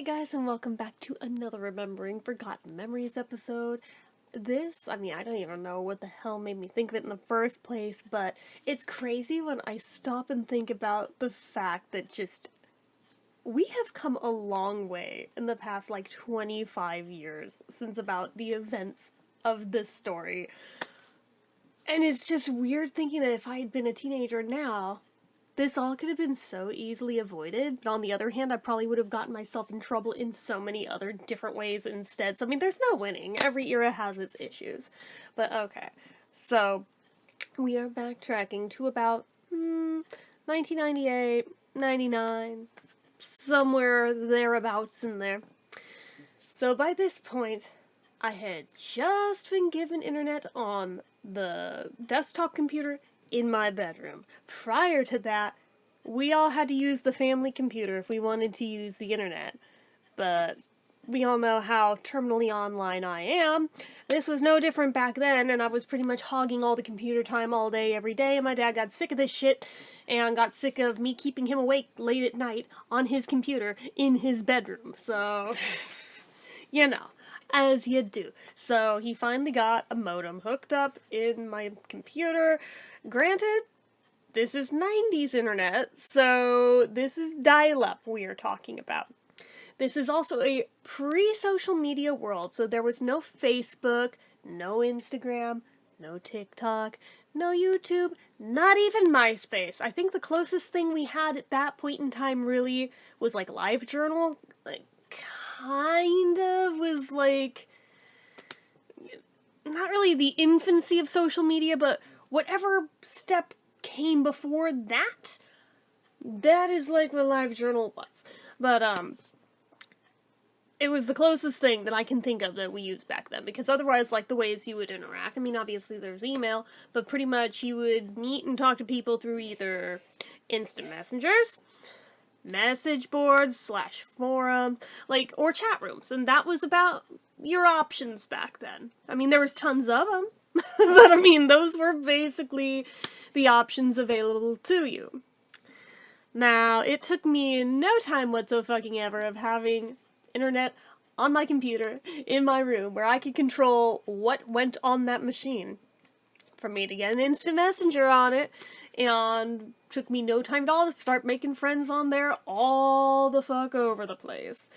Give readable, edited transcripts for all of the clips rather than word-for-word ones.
Hey guys, and welcome back to another Remembering Forgotten Memories episode. I don't even know what the hell made me think of it in the first place, but it's crazy when I stop and think about the fact that we have come a long way in the past 25 years since about the events of this story. And it's just weird thinking that if I had been a teenager now, this all could have been so easily avoided, but on the other hand, I probably would have gotten myself in trouble in so many other different ways instead. So, there's no winning. Every era has its issues. But okay. So, we are backtracking to about 1998, 99, somewhere thereabouts in there. So, by this point, I had just been given internet on the desktop computer in my bedroom. Prior to that, we all had to use the family computer if we wanted to use the internet. But we all know how terminally online I am. This was no different back then, and I was pretty much hogging all the computer time all day, every day, and my dad got sick of this shit, and got sick of me keeping him awake late at night on his computer in his bedroom. So, you know, as you do. So he finally got a modem hooked up in my computer. Granted, this is 90s internet, so this is dial-up we are talking about. This is also a pre-social media world, so there was no Facebook, no Instagram, no TikTok, no YouTube, not even MySpace. I think the closest thing we had at that point in time really was LiveJournal. Kind of was not really the infancy of social media, but whatever step came before that, that is what LiveJournal was. But, it was the closest thing that I can think of that we used back then, because otherwise, the ways you would interact, obviously there's email, but pretty much you would meet and talk to people through either instant messengers, message boards / forums, or chat rooms, and that was about your options back then. There was tons of them, but those were basically the options available to you. Now, it took me no time whatsoever of having internet on my computer in my room where I could control what went on that machine for me to get an instant messenger on it, and took me no time at all to start making friends on there all the fuck over the place.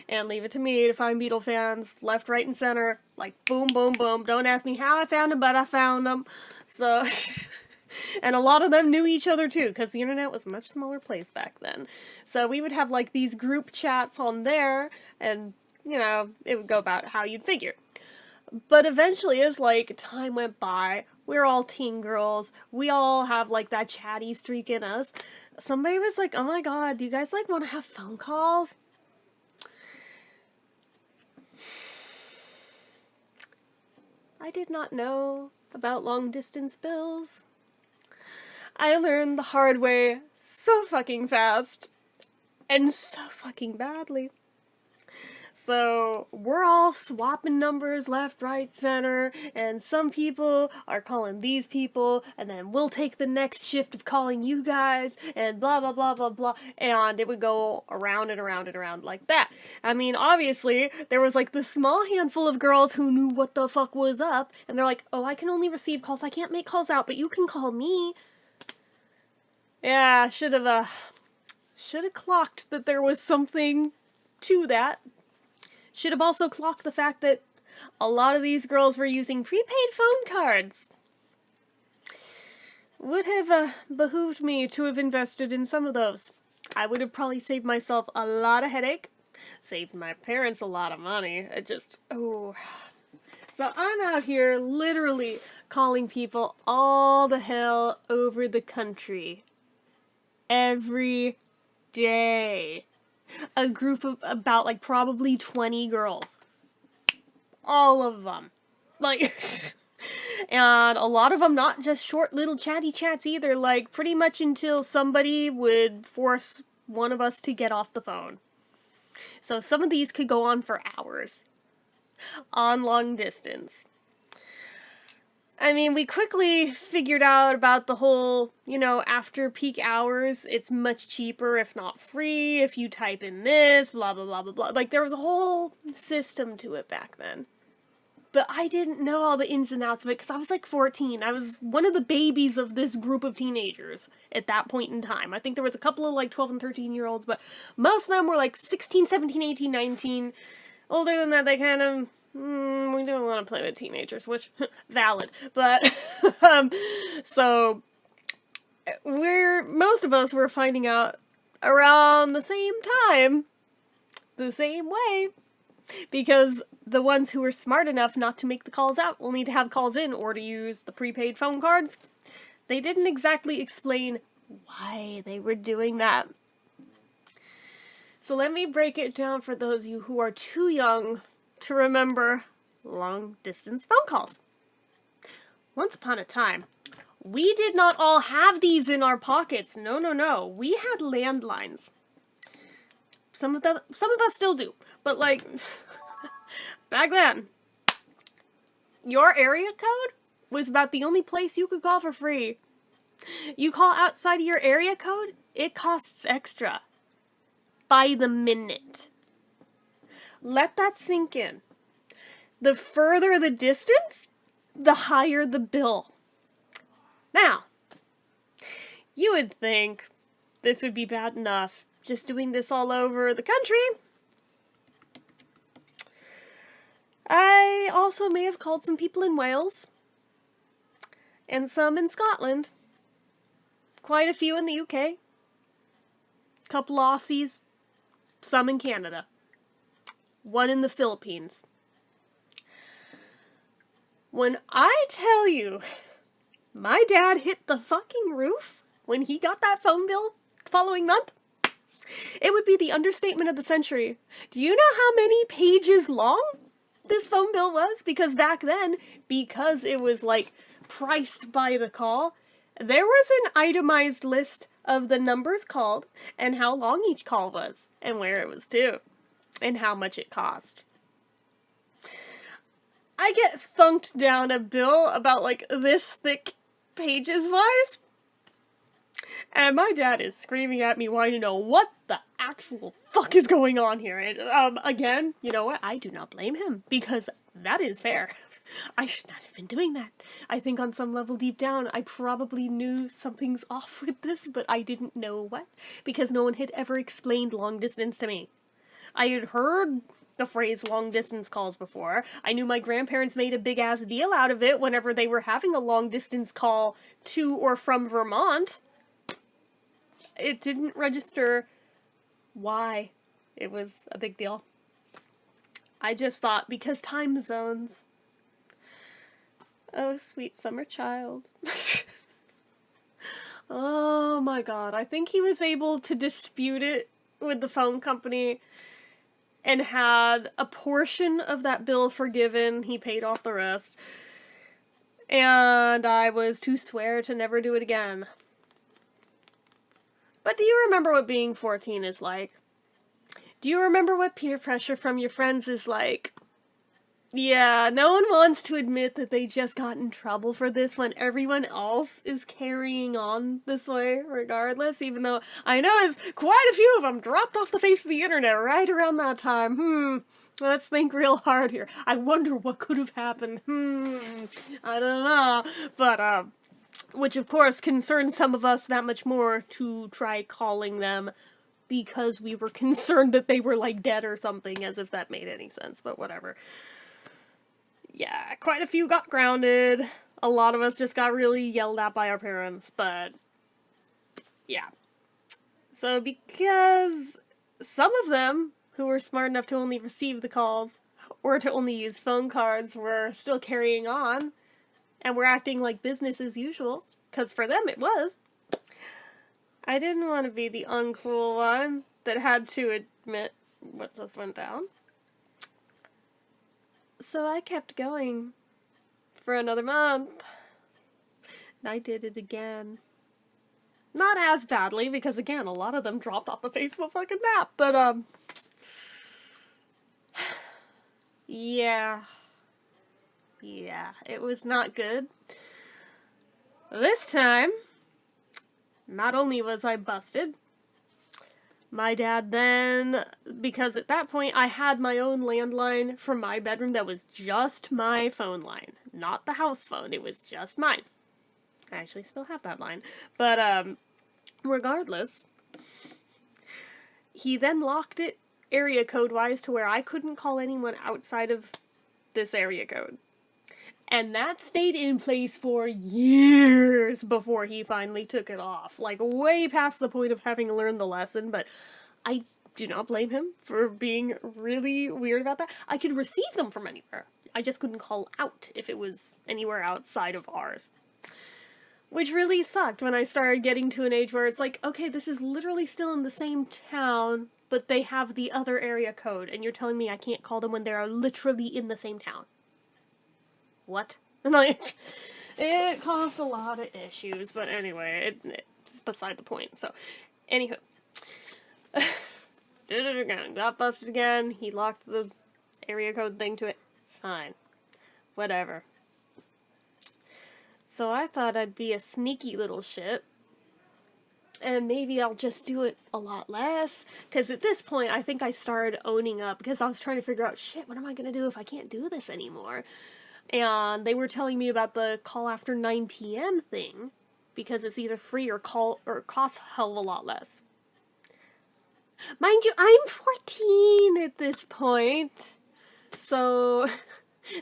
And leave it to me to find Beatle fans left, right, and center, boom, boom, boom. Don't ask me how I found them, but I found them. So, and a lot of them knew each other too, because the internet was a much smaller place back then. So we would have these group chats on there, and, it would go about how you'd figure. But eventually, as time went by, we're all teen girls, we all have that chatty streak in us. Somebody was like, oh my god, do you guys want to have phone calls? I did not know about long distance bills. I learned the hard way so fucking fast, and so fucking badly. So, we're all swapping numbers left, right, center, and some people are calling these people, and then we'll take the next shift of calling you guys, and blah, blah, blah, blah, blah, and it would go around and around and around like that. Obviously, there was the small handful of girls who knew what the fuck was up, and they're like, oh, I can only receive calls, I can't make calls out, but you can call me. Yeah, should have clocked that there was something to that. Should have also clocked the fact that a lot of these girls were using prepaid phone cards. Would have behooved me to have invested in some of those. I would have probably saved myself a lot of headache, saved my parents a lot of money. So I'm out here literally calling people all the hell over the country. Every day. A group of about probably 20 girls. All of them. And a lot of them not just short little chatty chats either, pretty much until somebody would force one of us to get off the phone. So some of these could go on for hours. On long distance. I mean, we quickly figured out about the whole, after peak hours, it's much cheaper, if not free, if you type in this, blah, blah, blah, blah, blah. Like, there was a whole system to it back then. But I didn't know all the ins and outs of it, because I was like 14. I was one of the babies of this group of teenagers at that point in time. I think there was a couple of, like, 12 and 13-year-olds, but most of them were, like, 16, 17, 18, 19. Older than that, they kind of... we don't want to play with teenagers, which, valid, but, so, most of us were finding out around the same time, the same way, because the ones who were smart enough not to make the calls out will need to have calls in, or to use the prepaid phone cards. They didn't exactly explain why they were doing that. So let me break it down for those of you who are too young to remember long-distance phone calls. Once upon a time, we did not all have these in our pockets. No, no, no. We had landlines. Some of us still do. But, like, back then, your area code was about the only place you could call for free. You call outside of your area code, it costs extra. By the minute. Let that sink in. The further the distance, the higher the bill. Now, you would think this would be bad enough, just doing this all over the country. I also may have called some people in Wales, and some in Scotland, quite a few in the UK, couple Aussies, some in Canada. One in the Philippines. When I tell you, my dad hit the fucking roof when he got that phone bill the following month, it would be the understatement of the century. Do you know how many pages long this phone bill was? Because back then, because it was, like, priced by the call, there was an itemized list of the numbers called, and how long each call was, and where it was to. And how much it cost. I get thunked down a bill about, like, this thick pages-wise. And my dad is screaming at me wanting to know what the actual fuck is going on here. And, again, you know what? I do not blame him, because that is fair. I should not have been doing that. I think on some level deep down, I probably knew something's off with this, but I didn't know what, because no one had ever explained long distance to me. I had heard the phrase long-distance calls before. I knew my grandparents made a big-ass deal out of it whenever they were having a long-distance call to or from Vermont. It didn't register why it was a big deal. I just thought, because time zones. Oh, sweet summer child. Oh my god, I think he was able to dispute it with the phone company and had a portion of that bill forgiven. He paid off the rest. And I was to swear to never do it again. But do you remember what being 14 is like? Do you remember what peer pressure from your friends is like? Yeah, no one wants to admit that they just got in trouble for this when everyone else is carrying on this way regardless, even though I know there's quite a few of them dropped off the face of the internet right around that time. Let's think real hard here. I wonder what could have happened. I don't know. But, which of course concerns some of us that much more to try calling them because we were concerned that they were, like, dead or something, as if that made any sense, but whatever. Yeah, quite a few got grounded. A lot of us just got really yelled at by our parents, but yeah. So because some of them who were smart enough to only receive the calls or to only use phone cards were still carrying on and were acting like business as usual, because for them it was. I didn't want to be the uncool one that had to admit what just went down. So I kept going for another month. And I did it again. Not as badly, because again, a lot of them dropped off the face of the fucking map, but, yeah. Yeah, it was not good. This time, not only was I busted, my dad then, because at that point I had my own landline from my bedroom that was just my phone line. Not the house phone, it was just mine. I actually still have that line. But, regardless, he then locked it area code-wise to where I couldn't call anyone outside of this area code. And that stayed in place for years before he finally took it off. Like, way past the point of having learned the lesson, but I do not blame him for being really weird about that. I could receive them from anywhere. I just couldn't call out if it was anywhere outside of ours. Which really sucked when I started getting to an age where it's like, okay, this is literally still in the same town, but they have the other area code, and you're telling me I can't call them when they are literally in the same town. What? Like, it caused a lot of issues, but anyway, it's beside the point. So, anywho. Did it again. Got busted again. He locked the area code thing to it. Fine. Whatever. So I thought I'd be a sneaky little shit. And maybe I'll just do it a lot less. Because at this point, I think I started owning up. Because I was trying to figure out, shit, what am I going to do if I can't do this anymore? And they were telling me about the call after 9 p.m. thing, because it's either free or costs a hell of a lot less. Mind you, I'm 14 at this point. So,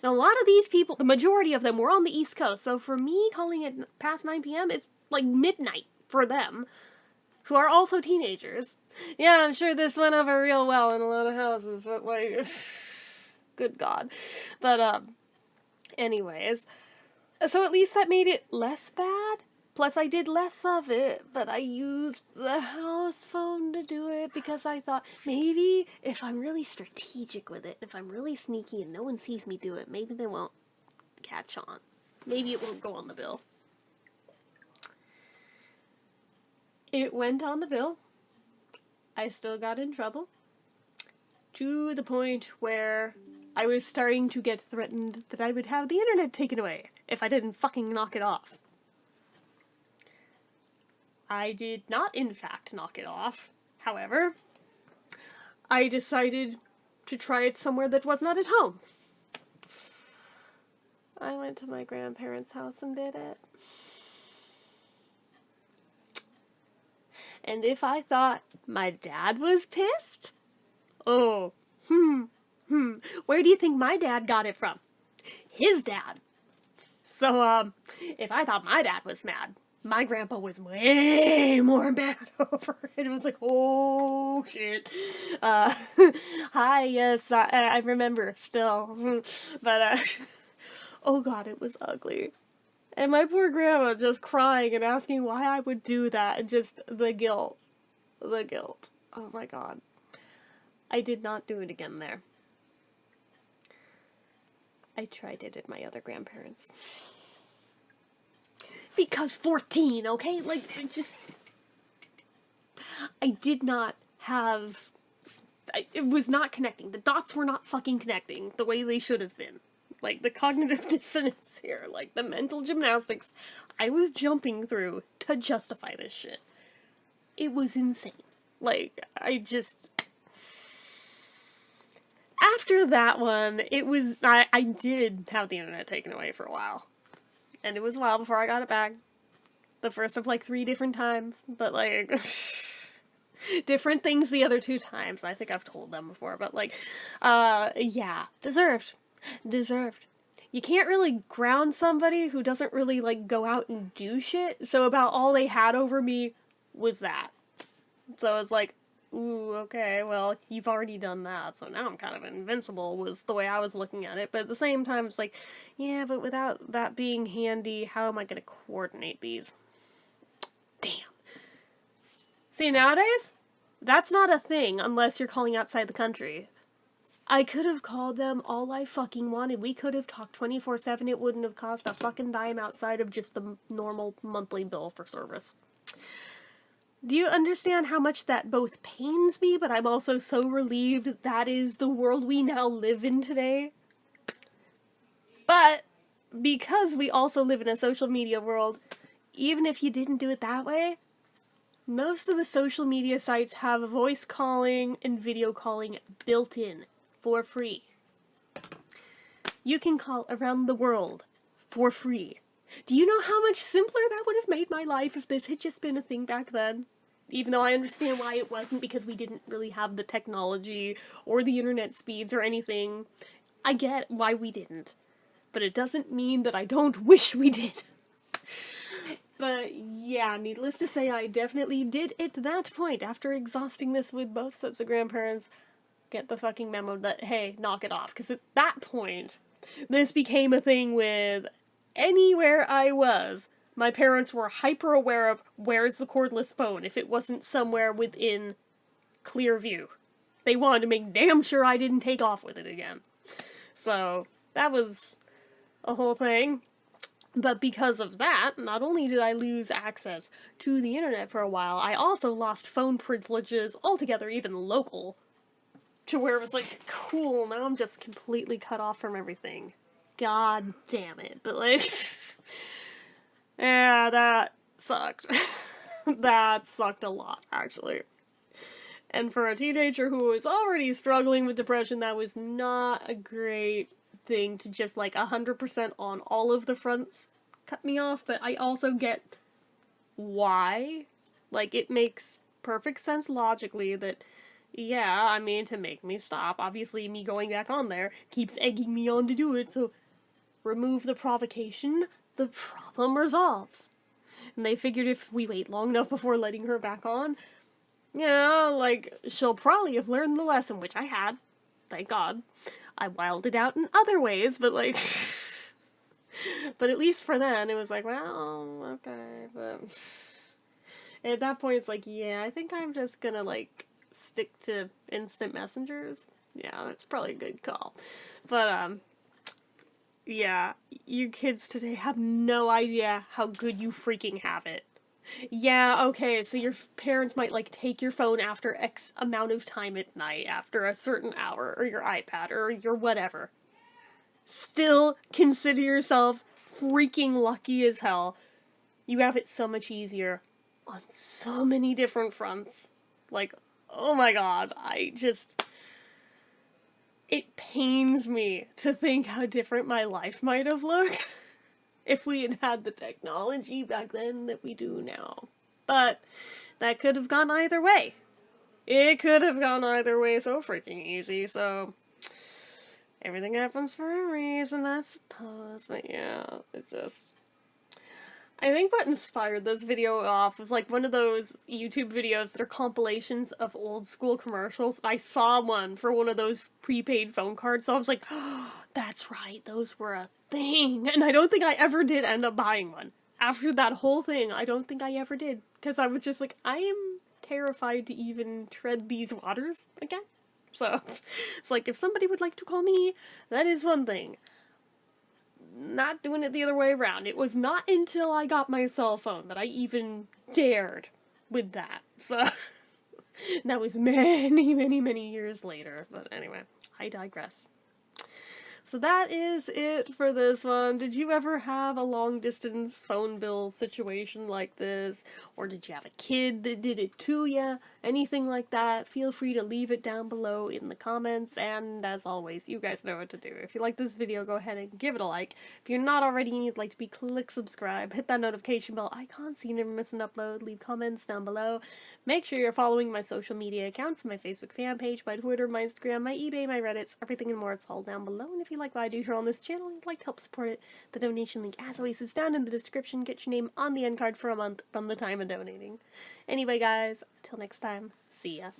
a lot of these people, the majority of them were on the East Coast. So for me, calling it past 9 p.m., it's like midnight for them, who are also teenagers. Yeah, I'm sure this went over real well in a lot of houses, but like, good God. But, anyways, so at least that made it less bad. Plus, I did less of it, but I used the house phone to do it because I thought maybe if I'm really strategic with it, if I'm really sneaky and no one sees me do it, maybe they won't catch on. Maybe it won't go on the bill. It went on the bill. I still got in trouble. To the point where I was starting to get threatened that I would have the internet taken away if I didn't fucking knock it off. I did not, in fact, knock it off. However, I decided to try it somewhere that was not at home. I went to my grandparents' house and did it. And if I thought my dad was pissed, oh, where do you think my dad got it from? His dad. So, if I thought my dad was mad, my grandpa was way more mad over it. It was like, oh, shit. Hi, yes, I remember still. But, oh God, it was ugly. And my poor grandma just crying and asking why I would do that, and just the guilt. The guilt. Oh my God. I did not do it again there. I tried it at my other grandparents. Because 14, okay? Like, I did not have... it was not connecting. The dots were not fucking connecting the way they should have been. Like, the cognitive dissonance here, like, the mental gymnastics I was jumping through to justify this shit. It was insane. Like, I just... After that one, it was... I did have the internet taken away for a while. And it was a while before I got it back. The first of, like, 3 different times. But, like... different things the other 2 times. I think I've told them before. But, like, yeah. Deserved. You can't really ground somebody who doesn't really, like, go out and do shit. So about all they had over me was that. So I was like, ooh, okay, well, you've already done that, so now I'm kind of invincible, was the way I was looking at it. But at the same time, it's like, yeah, but without that being handy, how am I going to coordinate these? Damn. See, nowadays, that's not a thing unless you're calling outside the country. I could have called them all I fucking wanted. We could have talked 24/7. It wouldn't have cost a fucking dime outside of just the normal monthly bill for service. Do you understand how much that both pains me, but I'm also so relieved that is the world we now live in today? But because we also live in a social media world, even if you didn't do it that way, most of the social media sites have voice calling and video calling built in for free. You can call around the world for free. Do you know how much simpler that would have made my life if this had just been a thing back then? Even though I understand why it wasn't, because we didn't really have the technology or the internet speeds or anything. I get why we didn't. But it doesn't mean that I don't wish we did. But yeah, needless to say, I definitely did at that point, after exhausting this with both sets of grandparents, get the fucking memo that, hey, knock it off. Because at that point, this became a thing with anywhere I was. My parents were hyper aware of where's the cordless phone if it wasn't somewhere within clear view. They wanted to make damn sure I didn't take off with it again. So, that was a whole thing. But because of that, not only did I lose access to the internet for a while, I also lost phone privileges altogether, even local. To where it was like, cool, now I'm just completely cut off from everything. God damn it. But like, yeah, that sucked. That sucked a lot, actually. And for a teenager who was already struggling with depression, that was not a great thing to just like 100% on all of the fronts cut me off, but I also get why. Like, it makes perfect sense logically that, yeah, I mean, to make me stop, obviously me going back on there keeps egging me on to do it, so remove the provocation, the problem resolves. And they figured if we wait long enough before letting her back on, yeah, like, she'll probably have learned the lesson, which I had. Thank God. I wilded out in other ways, but like... but at least for then, it was like, well, okay, but... at that point, it's like, yeah, I think I'm just gonna, like, stick to instant messengers. Yeah, that's probably a good call. But, yeah, you kids today have no idea how good you freaking have it. Yeah, okay, so your parents might, like, take your phone after X amount of time at night, after a certain hour, or your iPad, or your whatever. Still consider yourselves freaking lucky as hell. You have it so much easier on so many different fronts. Like, oh my god, it pains me to think how different my life might have looked if we had had the technology back then that we do now. But that could have gone either way. It could have gone either way so freaking easy, so everything happens for a reason, I suppose. But yeah, it just... I think what inspired this video off was like one of those YouTube videos that are compilations of old school commercials. I saw one for one of those prepaid phone cards, so I was like, oh, that's right, those were a thing. And I don't think I ever did end up buying one. After that whole thing, I don't think I ever did. Because I was just like, I am terrified to even tread these waters again. So, it's like, if somebody would like to call me, that is one thing. Not doing it the other way around. It was not until I got my cell phone that I even dared with that. So, that was many, many, many years later. But anyway, I digress. So that is it for this one. Did you ever have a long-distance phone bill situation like this? Or did you have a kid that did it to you? Anything like that? Feel free to leave it down below in the comments. And as always, you guys know what to do. If you like this video, go ahead and give it a like. If you're not already and you'd like to be, click subscribe. Hit that notification bell icon so you never miss an upload. Leave comments down below. Make sure you're following my social media accounts, my Facebook fan page, my Twitter, my Instagram, my eBay, my Reddits, everything and more. It's all down below. And if you like what I do here on this channel and you'd like to help support it, the donation link, as always, is down in the description. Get your name on the end card for a month from the time of donating. Anyway, guys, till next time, see ya.